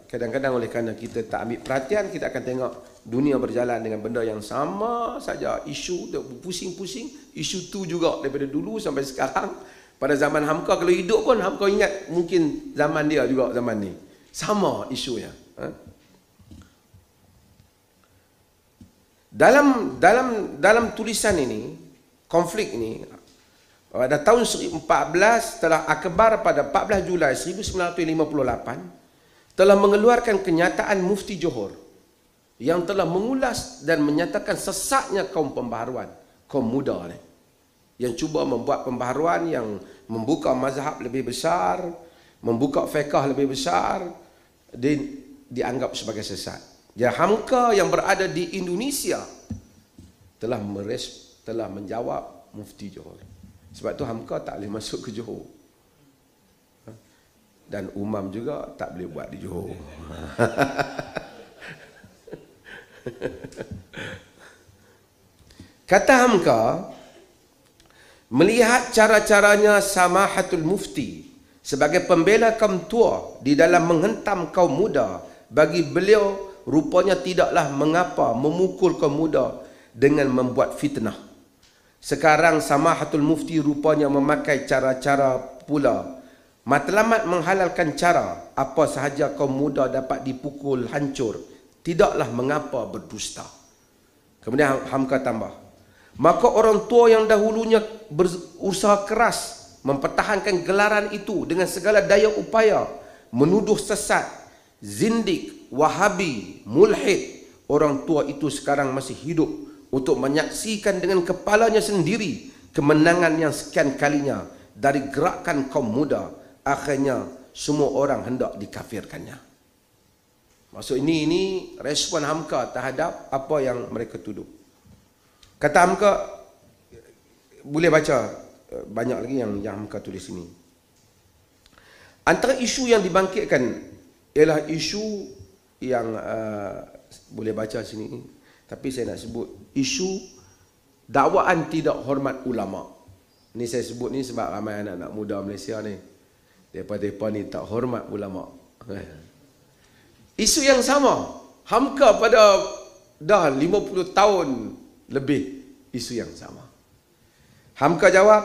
kadang-kadang oleh kerana kita tak ambil perhatian, kita akan tengok dunia berjalan dengan benda yang sama saja. Isu pusing-pusing, isu tu juga daripada dulu sampai sekarang. Pada zaman Hamka, kalau hidup pun Hamka ingat mungkin zaman dia juga zaman ni. Sama isunya. Dalam tulisan ini, konflik ini, pada tahun 1414 telah akbar pada 14 Julai 1958 telah mengeluarkan kenyataan Mufti Johor yang telah mengulas dan menyatakan sesatnya kaum pembaharuan, kaum muda ni, yang cuba membuat pembaharuan yang membuka mazhab lebih besar, membuka fiqh lebih besar, dianggap sebagai sesat. Ya, Hamka yang berada di Indonesia telah menjawab Mufti Johor. Sebab tu Hamka tak boleh masuk ke Johor. Dan Umam juga tak boleh buat di Johor. Kata Hamka, melihat cara-caranya Samahatul Mufti sebagai pembela kaum tua di dalam menghentam kaum muda, bagi beliau rupanya tidaklah mengapa memukul kaum muda dengan membuat fitnah. Sekarang Samahatul Mufti rupanya memakai cara-cara pula. Matlamat menghalalkan cara apa sahaja kaum muda dapat dipukul hancur, tidaklah mengapa berdusta. Kemudian Hamka tambah, maka orang tua yang dahulunya berusaha keras mempertahankan gelaran itu dengan segala daya upaya, menuduh sesat, zindik, wahabi, mulhid, orang tua itu sekarang masih hidup untuk menyaksikan dengan kepalanya sendiri kemenangan yang sekian kalinya dari gerakan kaum muda. Akhirnya semua orang hendak dikafirkannya. Maksud ini respon Hamka terhadap apa yang mereka tuduh. Kata Hamka, boleh baca banyak lagi yang Hamka tulis ini. Antara isu yang dibangkitkan ialah isu yang boleh baca sini, tapi saya nak sebut isu dakwaan tidak hormat ulama. Ni saya sebut ni sebab ramai anak-anak muda Malaysia ni, mereka ni tak hormat ulama. Isu yang sama, Hamka pada dah 50 tahun lebih isu yang sama. Hamka jawab,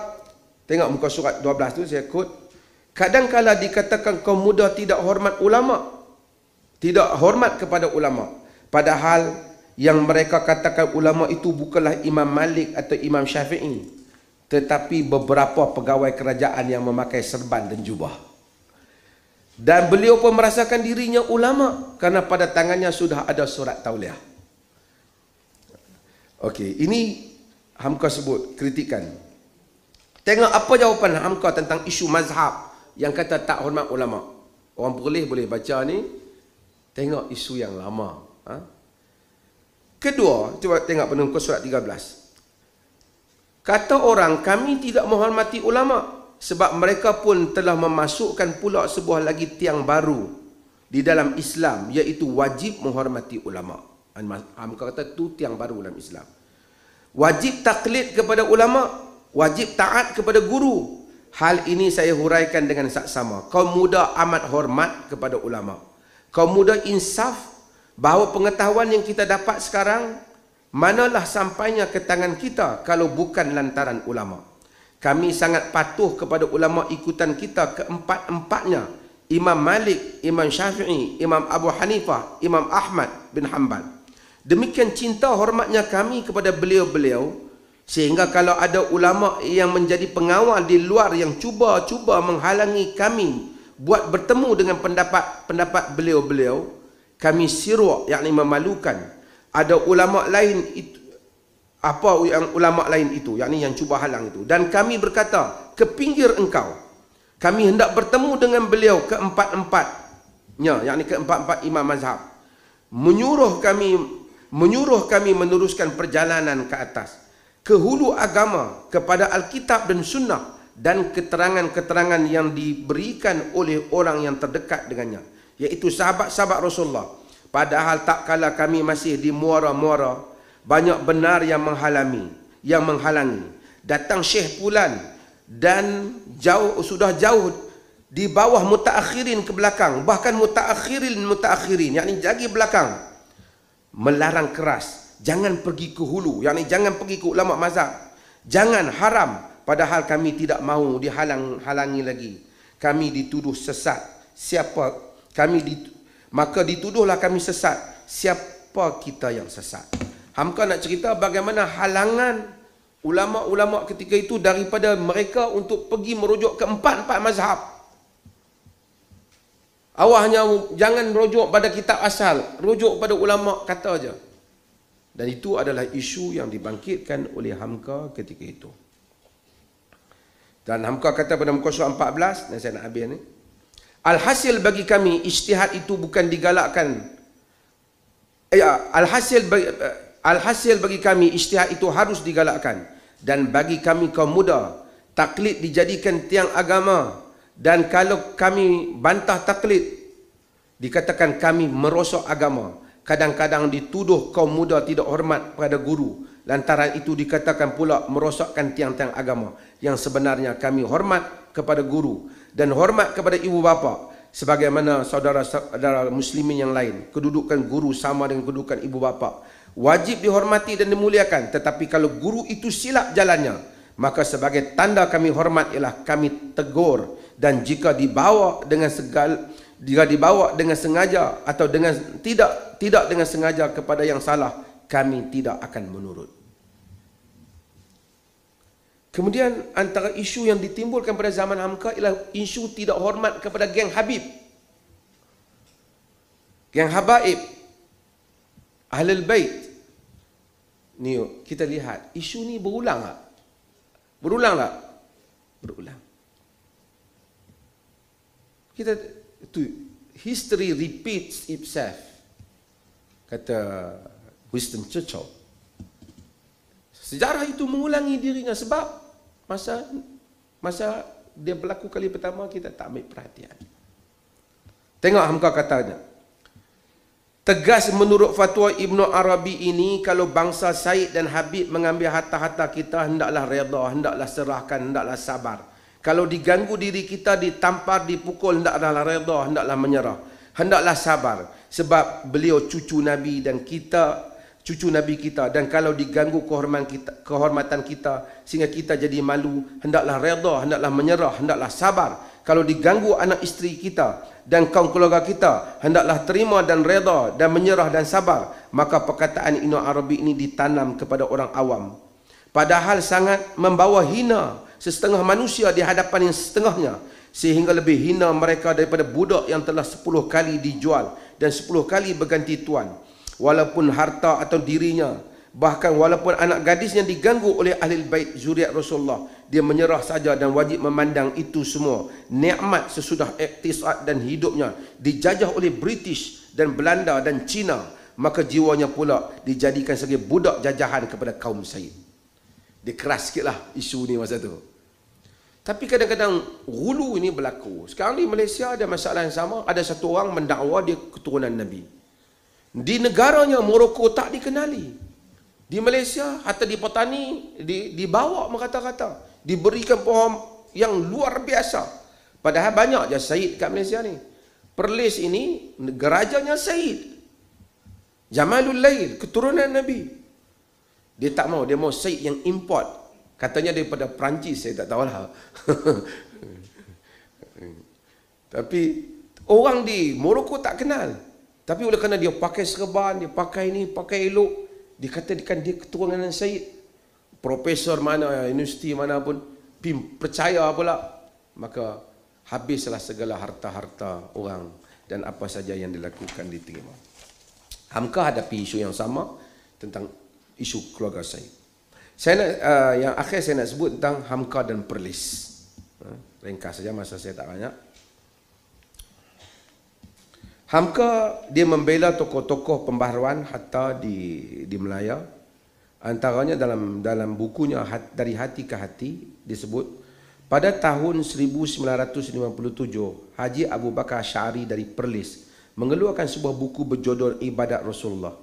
tengok muka surat 12 tu saya quote, kadangkala dikatakan kaum muda tidak hormat ulama, tidak hormat kepada ulama, padahal yang mereka katakan ulama itu bukanlah Imam Malik atau Imam Syafi'i, tetapi beberapa pegawai kerajaan yang memakai serban dan jubah. Dan beliau pun merasakan dirinya ulama kerana pada tangannya sudah ada surat tauliah. Okey, ini Hamka sebut kritikan. Tengok apa jawapan Hamka tentang isu mazhab yang kata tak hormat ulama. Orang boleh baca ni, tengok isu yang lama. Kedua, cuba tengok penunggu surat 13. Kata orang, kami tidak menghormati ulama sebab mereka pun telah memasukkan pula sebuah lagi tiang baru di dalam Islam, iaitu wajib menghormati ulama. Hamka kata tu tiang baru dalam Islam. Wajib taklid kepada ulama, wajib taat kepada guru. Hal ini saya huraikan dengan saksama. Kaum muda amat hormat kepada ulama. Kaum muda insaf bahawa pengetahuan yang kita dapat sekarang manalah sampainya ke tangan kita kalau bukan lantaran ulama. Kami sangat patuh kepada ulama ikutan kita keempat-empatnya, Imam Malik, Imam Syafi'i, Imam Abu Hanifah, Imam Ahmad bin Hanbal. Demikian cinta hormatnya kami kepada beliau-beliau, sehingga kalau ada ulama yang menjadi pengawal di luar yang cuba-cuba menghalangi kami buat bertemu dengan pendapat beliau-beliau, kami siru', yakni memalukan. Ada ulama lain itu, apa yang ulama lain itu, yakni yang cuba halang itu, dan kami berkata, ke pinggir engkau, kami hendak bertemu dengan beliau keempat-empatnya, yakni keempat-empat imam mazhab, menyuruh kami meneruskan perjalanan ke atas, ke hulu agama, kepada Alkitab dan Sunnah, dan keterangan-keterangan yang diberikan oleh orang yang terdekat dengannya, iaitu sahabat-sahabat Rasulullah. Padahal tak kala kami masih di muara-muara, banyak benar yang menghalangi. Datang Syekh Fulan dan sudah jauh di bawah mutaakhirin ke belakang, bahkan mutaakhirin, yakni lagi belakang, melarang keras, jangan pergi ke hulu, yakni jangan pergi ke ulama mazhab, jangan, haram. Padahal kami tidak mahu dihalangi lagi. Kami dituduh sesat. Maka dituduhlah kami sesat. Siapa kita yang sesat? Hamka nak cerita bagaimana halangan ulama-ulama ketika itu daripada mereka untuk pergi merujuk ke empat-empat mazhab. Awalnya jangan merujuk pada kitab asal, rujuk pada ulama kata aja. Dan itu adalah isu yang dibangkitkan oleh Hamka ketika itu. Dan Hamka kata pada muka surat 14, dan saya nak habis ni. Alhasil bagi kami, ijtihad itu bukan digalakkan. Alhasil bagi kami, ijtihad itu harus digalakkan. Dan bagi kami kaum muda, taklid dijadikan tiang agama. Dan kalau kami bantah taklid, dikatakan kami merosak agama. Kadang-kadang dituduh kaum muda tidak hormat pada guru. Lantaran itu dikatakan pula merosakkan tiang-tiang agama. Yang sebenarnya kami hormat kepada guru dan hormat kepada ibu bapa. Sebagaimana saudara-saudara muslimin yang lain, kedudukan guru sama dengan kedudukan ibu bapa. Wajib dihormati dan dimuliakan. Tetapi kalau guru itu silap jalannya, maka sebagai tanda kami hormat ialah kami tegur. Dan jika dibawa dengan sengaja atau dengan tidak dengan sengaja kepada yang salah, kami tidak akan menurut. Kemudian antara isu yang ditimbulkan pada zaman Hamka ialah isu tidak hormat kepada geng Habib, geng Habaib, Ahlul Bait. Ni kita lihat isu ni berulang tak? Berulang tak? Berulang. Kita itu history repeats itself, kata Winston Churchill. Sejarah itu mengulangi dirinya sebab masa dia berlaku kali pertama kita tak ambil perhatian. Tengok Hamka katanya, tegas menurut fatwa Ibnu Arabi ini, kalau bangsa Said dan Habib mengambil harta-harta kita, hendaklah redha, hendaklah serahkan, hendaklah sabar. Kalau diganggu diri kita, ditampar, dipukul, hendaklah redha, hendaklah menyerah, hendaklah sabar. Sebab beliau cucu Nabi dan kita cucu Nabi kita, dan kalau diganggu kehormatan kita sehingga kita jadi malu, hendaklah redha, hendaklah menyerah, hendaklah sabar. Kalau diganggu anak isteri kita dan kaum keluarga kita, hendaklah terima dan redha dan menyerah dan sabar. Maka perkataan Ibnu Arabi ini ditanam kepada orang awam, padahal sangat membawa hina sesetengah manusia di hadapan yang setengahnya, sehingga lebih hina mereka daripada budak yang telah 10 kali dijual dan 10 kali berganti tuan. Walaupun harta atau dirinya, bahkan walaupun anak gadisnya diganggu oleh ahli bait zuriat Rasulullah, dia menyerah saja dan wajib memandang itu semua nikmat sesudah iktisad dan hidupnya dijajah oleh British dan Belanda dan Cina, maka jiwanya pula dijadikan sebagai budak jajahan kepada kaum Said. Dia keras sikitlah isu ni masa tu. Tapi kadang-kadang gulu ini berlaku. Sekarang di Malaysia ada masalah yang sama. Ada satu orang mendakwa dia keturunan Nabi. Di negaranya Morocco tak dikenali. Di Malaysia hatta di petani dibawa kata-kata, diberikan pohon yang luar biasa. Padahal banyak je Said kat Malaysia ni. Perlis ini gerajanya Said, Jamalul Lail, keturunan Nabi. Dia tak mau, dia mau Said yang import. Katanya daripada Perancis, saya tak tahulah. Tapi orang di Morocco tak kenal. Tapi oleh kerana dia pakai serban, dia pakai ni, pakai elok, dikatakan dia keturunan Said. Profesor mana, universiti mana pun percaya pula. Maka habislah segala harta-harta orang dan apa saja yang dilakukan diterima. Hamka hadapi isu yang sama tentang isu keluarga Said. Saya nak, yang akhir saya nak sebut tentang Hamka dan Perlis. Ringkas saja, masa saya tak banyak. Hamka dia membela tokoh-tokoh pembaharuan hatta di Melaya. Antaranya dalam bukunya Dari Hati ke Hati disebut, pada tahun 1957 Haji Abu Bakar Asy'ari dari Perlis mengeluarkan sebuah buku berjudul Ibadat Rasulullah.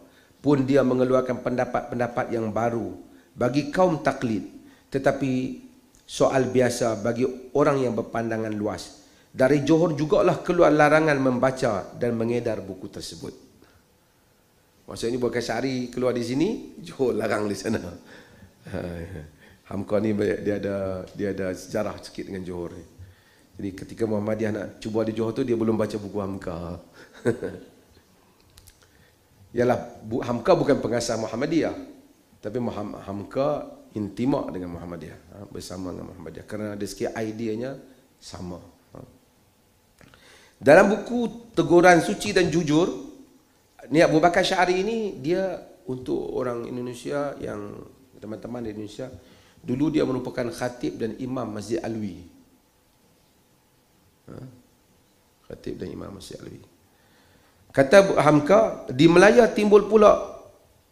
Pun dia mengeluarkan pendapat-pendapat yang baru bagi kaum taklid, tetapi soal biasa bagi orang yang berpandangan luas. Dari Johor jugalah keluar larangan membaca dan mengedar buku tersebut. Maksudnya Abu Bakar Asy'ari keluar di sini, Johor larang di sana. Hamka ni dia ada sejarah sikit dengan Johor. Jadi ketika Muhammadiyah nak cuba di Johor tu, dia belum baca buku Hamka. Yalah, Hamka bukan pengasas Muhammadiyah, tapi Hamka intimak dengan Muhammadiyah, bersama dengan Muhammadiyah, kerana ada sikit ideanya sama. Dalam buku Teguran Suci dan Jujur, ni Abu Bakar Asy'ari ini dia untuk orang Indonesia, yang teman-teman di Indonesia, dulu dia merupakan khatib dan imam Masjid Alwi. Khatib dan imam Masjid Alwi. Kata Hamka, di Melaya timbul pula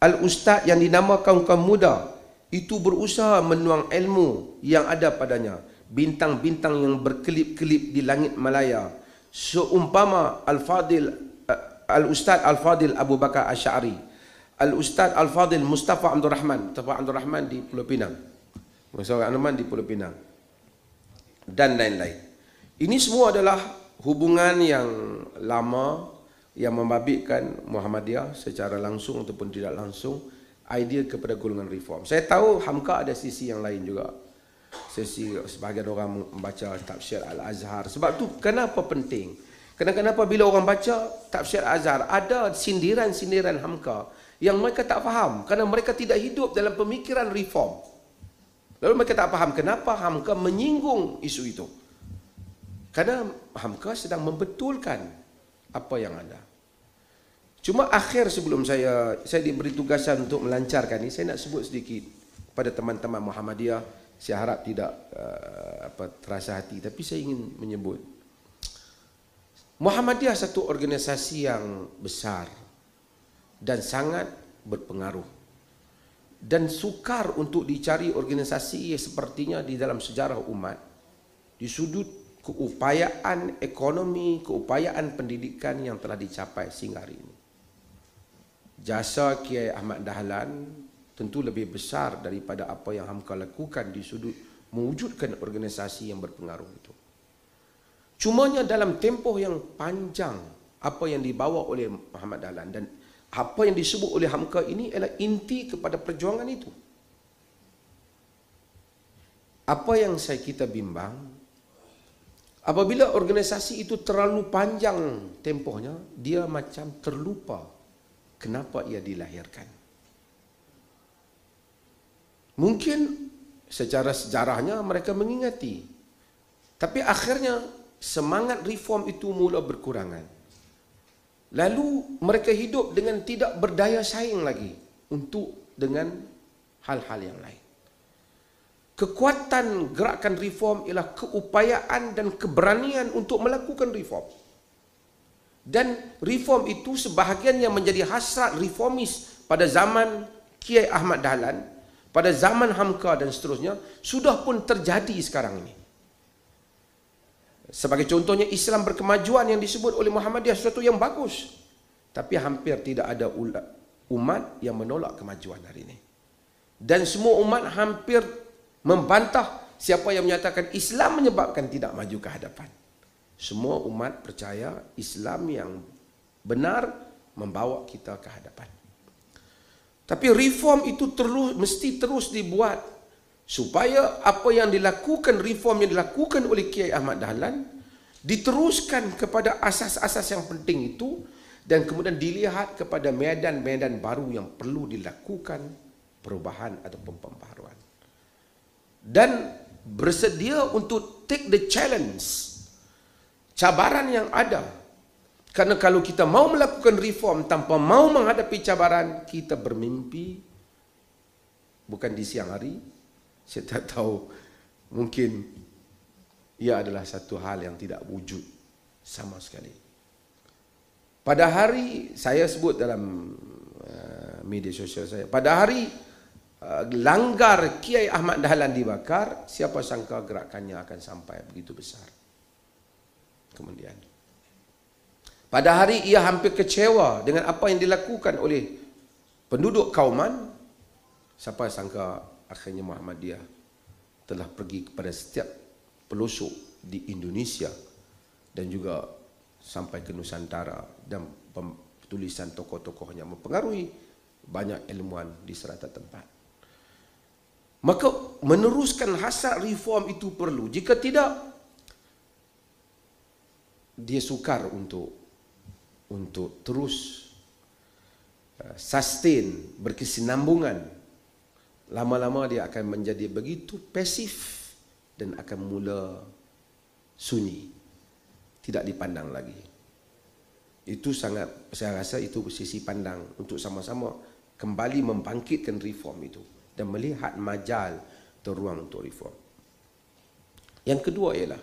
al-ustaz yang dinamakan kaum muda. Itu berusaha menuang ilmu yang ada padanya, bintang-bintang yang berkelip-kelip di langit Malaya, seumpama Al-Ustaz Al-Fadil Abu Bakar Asy'ari, Al-Ustaz Al-Fadil Mustafa Abdul Rahman di Pulau Pinang, Mustafa Abdul Rahman di Pulau Pinang, dan lain-lain. Ini semua adalah hubungan yang lama yang membabitkan Muhammadiyah secara langsung ataupun tidak langsung idea kepada golongan reform. Saya tahu Hamka ada sisi yang lain juga. Sesi sebahagian orang membaca tafsir Al-Azhar. Sebab tu kenapa penting? Kenapa bila orang baca tafsir Al-Azhar, ada sindiran-sindiran Hamka yang mereka tak faham, kerana mereka tidak hidup dalam pemikiran reform. Lalu mereka tak faham kenapa Hamka menyinggung isu itu. Kerana Hamka sedang membetulkan apa yang ada. Cuma akhir sebelum saya diberi tugasan untuk melancarkan ini, saya nak sebut sedikit pada teman-teman Muhammadiyah. Saya harap tidak terasa hati, tapi saya ingin menyebut Muhammadiyah satu organisasi yang besar dan sangat berpengaruh, dan sukar untuk dicari organisasi sepertinya di dalam sejarah umat, di sudut keupayaan ekonomi, keupayaan pendidikan yang telah dicapai sehingga hari ini. Jasa Kiai Ahmad Dahlan tentu lebih besar daripada apa yang Hamka lakukan di sudut mewujudkan organisasi yang berpengaruh itu. Cumanya dalam tempoh yang panjang apa yang dibawa oleh Muhammad Dahlan, dan apa yang disebut oleh Hamka ini adalah inti kepada perjuangan itu. Apa yang kita bimbang, apabila organisasi itu terlalu panjang tempohnya, dia macam terlupa kenapa ia dilahirkan. Mungkin secara sejarahnya mereka mengingati, tapi akhirnya semangat reform itu mula berkurangan. Lalu mereka hidup dengan tidak berdaya saing lagi untuk dengan hal-hal yang lain. Kekuatan gerakan reform ialah keupayaan dan keberanian untuk melakukan reform. Dan reform itu sebahagian yang menjadi hasrat reformis pada zaman Kiai Ahmad Dahlan, pada zaman Hamka dan seterusnya, sudah pun terjadi sekarang ini. Sebagai contohnya, Islam berkemajuan yang disebut oleh Muhammadiyah sesuatu yang bagus. Tapi hampir tidak ada umat yang menolak kemajuan hari ini. Dan semua umat hampir membantah siapa yang menyatakan Islam menyebabkan tidak maju ke hadapan. Semua umat percaya Islam yang benar membawa kita ke hadapan. Tapi reform itu mesti terus dibuat supaya apa yang dilakukan, reform yang dilakukan oleh Kiai Ahmad Dahlan diteruskan kepada asas-asas yang penting itu, dan kemudian dilihat kepada medan-medan baru yang perlu dilakukan perubahan ataupun pembaharuan. Dan bersedia untuk take the challenge, cabaran yang ada. Karena kalau kita mau melakukan reform tanpa mau menghadapi cabaran, kita bermimpi bukan di siang hari. Saya tak tahu, mungkin ia adalah satu hal yang tidak wujud sama sekali. Pada hari, saya sebut dalam media sosial saya, pada hari langgar Kiai Ahmad Dahlan dibakar, siapa sangka gerakannya akan sampai begitu besar. Kemudian, pada hari ia hampir kecewa dengan apa yang dilakukan oleh penduduk Kauman, siapa sangka akhirnya Muhammadiyah telah pergi kepada setiap pelosok di Indonesia dan juga sampai ke Nusantara, dan tulisan tokoh-tokohnya mempengaruhi banyak ilmuwan di serata tempat. Maka meneruskan hasrat reform itu perlu. Jika tidak, dia sukar untuk terus sustain, berkesinambungan. Lama-lama dia akan menjadi begitu pasif dan akan mula sunyi, tidak dipandang lagi. Itu sangat, saya rasa itu sisi pandang untuk sama-sama kembali membangkitkan reform itu dan melihat majal atau ruang untuk reform. Yang kedua ialah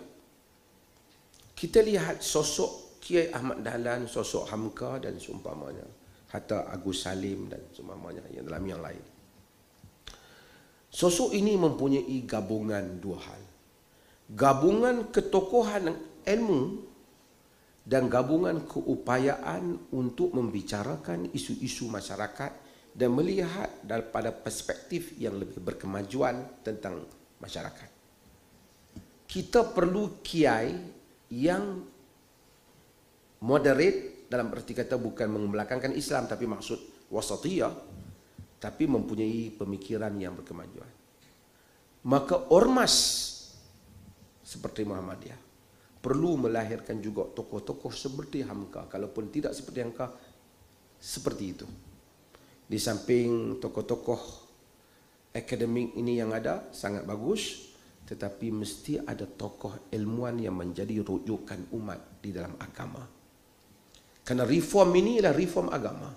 kita lihat sosok Kiai Ahmad Dahlan, sosok Hamka dan seumpamanya, hatta Agus Salim dan seumpamanya yang dalam yang lain. Sosok ini mempunyai gabungan dua hal. Gabungan ketokohan ilmu dan gabungan keupayaan untuk membicarakan isu-isu masyarakat dan melihat daripada perspektif yang lebih berkemajuan tentang masyarakat. Kita perlu kiai yang moderate, dalam arti kata bukan membelakangkan Islam tapi maksud wasatiyah, tapi mempunyai pemikiran yang berkemajuan. Maka ormas seperti Muhammadiyah perlu melahirkan juga tokoh-tokoh seperti Hamka, kalaupun tidak seperti Hamka, seperti itu. Di samping tokoh-tokoh akademik ini yang ada sangat bagus, tetapi mesti ada tokoh ilmuwan yang menjadi rujukan umat di dalam agama. Karena reform ini adalah reform agama.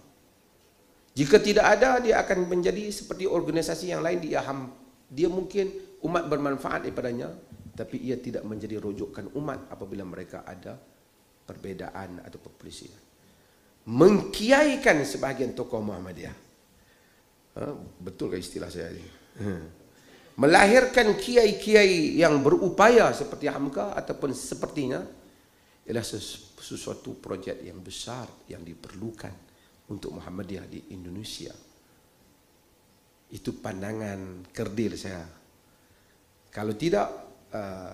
Jika tidak ada, dia akan menjadi seperti organisasi yang lain. Dia mungkin umat bermanfaat daripadanya, tapi ia tidak menjadi rujukan umat apabila mereka ada perbezaan atau perselisihan. Mengkiaikan sebahagian tokoh Muhammadiyah. Betul ke istilah saya ini? Melahirkan kiai-kiai yang berupaya seperti Hamka ataupun sepertinya ialah sesuatu projek yang besar yang diperlukan untuk Muhammadiyah di Indonesia. Itu pandangan kerdil saya. Kalau tidak,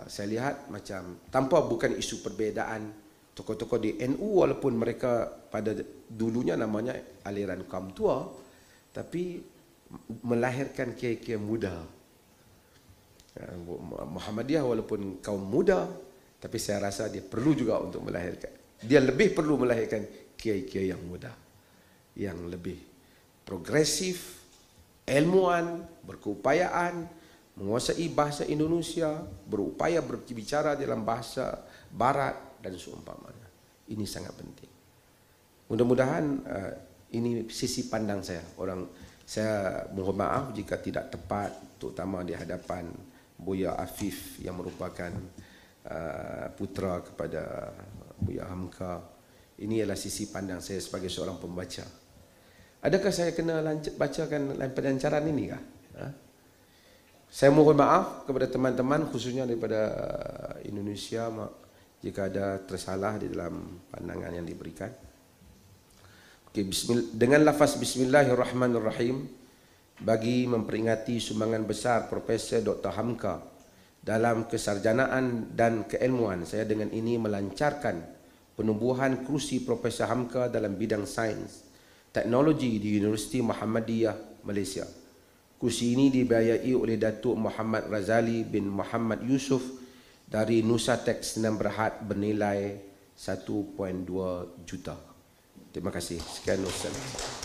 saya lihat macam tanpa bukan isu perbezaan tokoh-tokoh di NU, walaupun mereka pada dulunya namanya aliran kaum tua, tapi melahirkan kiai-kiai muda. Muhammadiyah walaupun kaum muda, tapi saya rasa dia perlu juga untuk melahirkan. Dia lebih perlu melahirkan kiai-kiai yang muda, yang lebih progresif, ilmuwan, berkeupayaan, menguasai bahasa Indonesia, berupaya berbicara dalam bahasa Barat dan seumpamanya. Ini sangat penting. Mudah-mudahan ini sisi pandang saya. Saya mohon maaf jika tidak tepat, terutama di hadapan Buya Afif yang merupakan putra kepada Buya Hamka. Ini adalah sisi pandang saya sebagai seorang pembaca. Adakah saya kena bacakan pelancaran ini kah? Saya mohon maaf kepada teman-teman khususnya daripada Indonesia jika ada tersalah di dalam pandangan yang diberikan. Okay, dengan lafaz Bismillahirrahmanirrahim, bagi memperingati sumbangan besar Profesor Dr. Hamka dalam kesarjanaan dan keilmuan, saya dengan ini melancarkan penubuhan kerusi Profesor Hamka dalam bidang sains teknologi di Universiti Muhammadiyah Malaysia. Kursi ini dibiayai oleh Datuk Muhammad Razali bin Muhammad Yusof dari Nusatek Sdn Bhd bernilai 1.2 juta. Terima kasih. Sekian, wassalam.